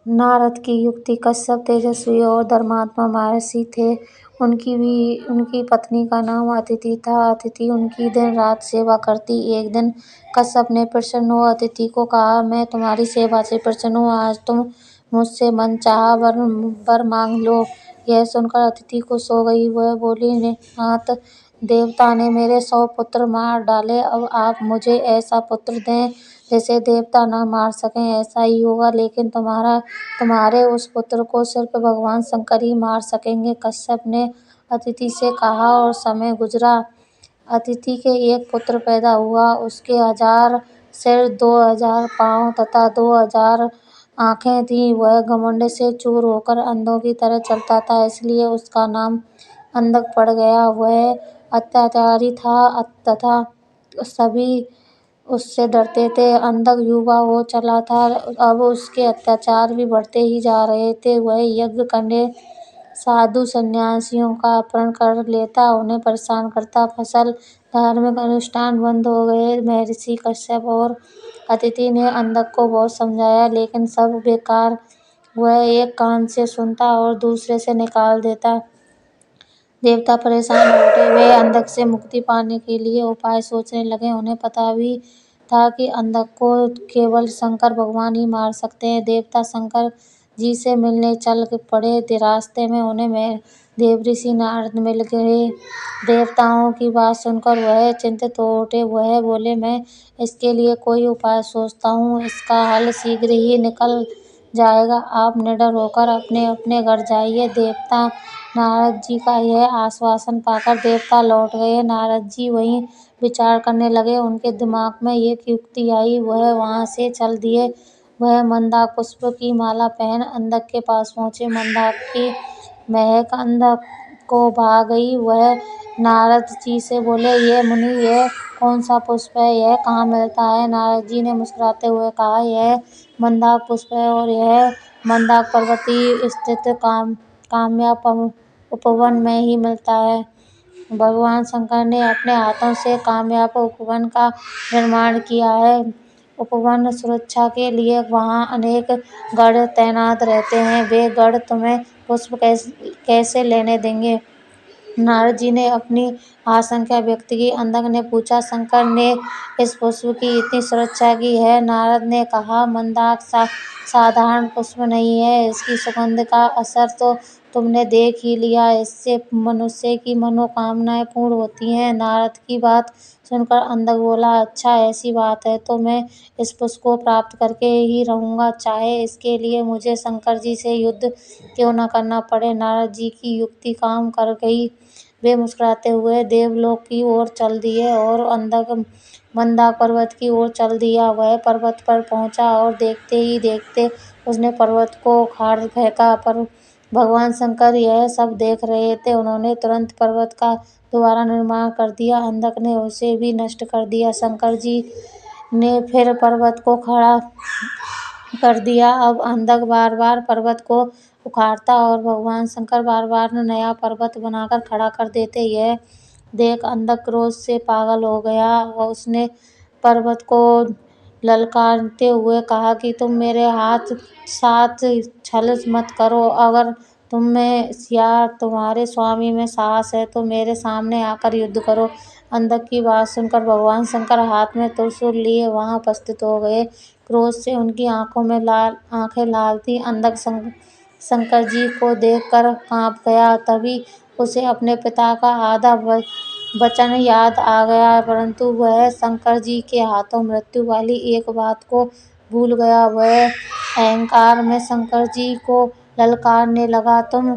नारद की युक्ति। कश्यप तेजस्वी और धर्मात्मा महर्षि थे। उनकी पत्नी का नाम अदिति था। अदिति उनकी दिन रात सेवा करती। एक दिन कश्यप ने प्रसन्न हो अदिति को कहा, मैं तुम्हारी सेवा से प्रसन्न हूँ, आज तुम मुझसे मनचाहा वर मांग लो। यह सुनकर अदिति खुश हो गई। वह बोली, नाथ, देवता ने मेरे 100 पुत्र मार डाले, अब आप मुझे ऐसा पुत्र दें जिसे देवता न मार सकें। ऐसा ही होगा, लेकिन तुम्हारे उस पुत्र को सिर्फ भगवान शंकर ही मार सकेंगे। कश्यप ने अदिति से कहा और समय गुजरा। अदिति के एक पुत्र पैदा हुआ। उसके 1000 सिर, 2000 पाँव तथा 2000 आंखें थीं। वह घमंड से चूर होकर अंधों की तरह चलता था, इसलिए उसका नाम अंधक पड़ गया। वह अत्याचारी था तथा सभी उससे डरते थे। अंधक युवा हो चला था, अब उसके अत्याचार भी बढ़ते ही जा रहे थे। वह यज्ञ करने साधु सन्यासियों का अपहरण कर लेता, उन्हें परेशान करता। फसल धार्मिक अनुष्ठान बंद हो गए। महर्षि कश्यप और अदिति ने अंधक को बहुत समझाया, लेकिन सब बेकार। वह एक कान से सुनता और दूसरे से निकाल देता। देवता परेशान हो उठे। वे अंधक से मुक्ति पाने के लिए उपाय सोचने लगे। उन्हें पता भी था कि अंधक को केवल शंकर भगवान ही मार सकते हैं। देवता शंकर जी से मिलने चल पड़े। रास्ते में उन्हें देवऋषि नारद मिल गए। देवताओं की बात सुनकर वह चिंतित हो उठे। वह बोले, मैं इसके लिए कोई उपाय सोचता हूँ, इसका हल शीघ्र ही निकल जाएगा। आप निडर होकर अपने अपने घर जाइए। देवता नारद जी का यह आश्वासन पाकर देवता लौट गए। नारद जी वहीं विचार करने लगे। उनके दिमाग में एक युक्ति आई। वह वहां से चल दिए। वह मंदार पुष्प की माला पहन अंधक के पास पहुंचे। मंदार की महक अंधक को भा गई। वह नारद जी से बोले, ये मुनि, यह कौन सा पुष्प है, यह कहाँ मिलता है? नारद जी ने मुस्कुराते हुए कहा, यह मंदार पुष्प है और यह मंदार पर्वती स्थित काम्या उपवन में ही मिलता है। भगवान शंकर ने अपने हाथों से कामयाब उपवन का निर्माण किया है। उपवन सुरक्षा के लिए वहाँ अनेक गढ़ तैनात रहते हैं। वे गढ़ तुम्हें पुष्प कैसे लेने देंगे? नारद जी ने अपनी आशंका व्यक्त की। अंधक ने पूछा, शंकर ने इस पुष्प की इतनी सुरक्षा की है? नारद ने कहा, मंदार साधारण पुष्प नहीं है, इसकी सुगंध का असर तो तुमने देख ही लिया। इससे मनुष्य की मनोकामनाएं पूर्ण होती हैं। नारद की बात सुनकर अंधक बोला, अच्छा, ऐसी बात है तो मैं इस पुष्प को प्राप्त करके ही रहूंगा, चाहे इसके लिए मुझे शंकर जी से युद्ध क्यों न करना पड़े। नारद जी की युक्ति काम कर गई। वे मुस्कुराते हुए देवलोक की ओर चल दिए और अंधक मंदार पर्वत की ओर चल दिया। वह पर्वत पर पहुंचा और देखते ही देखते उसने पर्वत को उखाड़ फेंका। पर भगवान शंकर यह सब देख रहे थे। उन्होंने तुरंत पर्वत का दोबारा निर्माण कर दिया। अंधक ने उसे भी नष्ट कर दिया। शंकर जी ने फिर पर्वत को खड़ा कर दिया। अब अंधक बार बार पर्वत को उखाड़ता और भगवान शंकर बार बार नया पर्वत बनाकर खड़ा कर देते। यह देख अंधक क्रोध से पागल हो गया और उसने पर्वत को ललकारते हुए कहा कि तुम मेरे साथ छल मत करो। अगर तुम में या तुम्हारे स्वामी में साहस है तो मेरे सामने आकर युद्ध करो। अंधक की बात सुनकर भगवान शंकर हाथ में त्रिशूल लिए वहां उपस्थित हो गए। क्रोध से उनकी आंखें लाल थी। अंधक शंकर जी को देखकर कांप गया। तभी उसे अपने पिता का आधा वचन याद आ गया, परंतु वह शंकर जी के हाथों मृत्यु वाली एक बात को भूल गया। वह अहंकार में शंकर जी को ललकारने लगा, तुम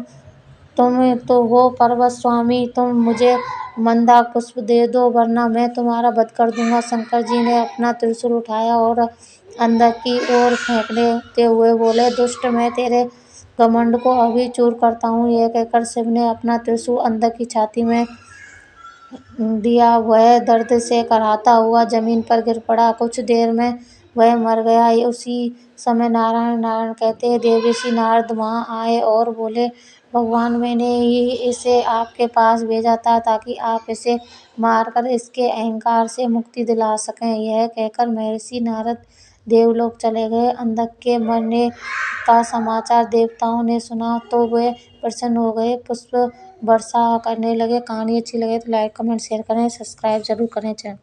तो हो पर्वत स्वामी, तुम मुझे मंदार पुष्प दे दो, वरना मैं तुम्हारा वध कर दूंगा। शंकर जी ने अपना त्रिशूल उठाया और अंधक की ओर फेंकते हुए बोले, दुष्ट, मैं तेरे घमंड को अभी चूर करता हूँ। यह कहकर शिव ने अपना त्रिशूल अंधक की छाती में दिया। वह दर्द से कराहता हुआ जमीन पर गिर पड़ा। कुछ देर में वह मर गया। उसी समय नारायण नारायण कहते देवऋषि नारद वहां आए और बोले, भगवान, मैंने ही इसे आपके पास भेजा था ताकि आप इसे मारकर इसके अहंकार से मुक्ति दिला सकें। यह कहकर महर्षि नारद देवलोक चले गए। अंधक के मरने का समाचार देवताओं ने सुना तो वे प्रसन्न हो गए, पुष्प वर्षा करने लगे। कहानी अच्छी लगे तो लाइक कमेंट शेयर करें, सब्सक्राइब जरूर करें चैनल।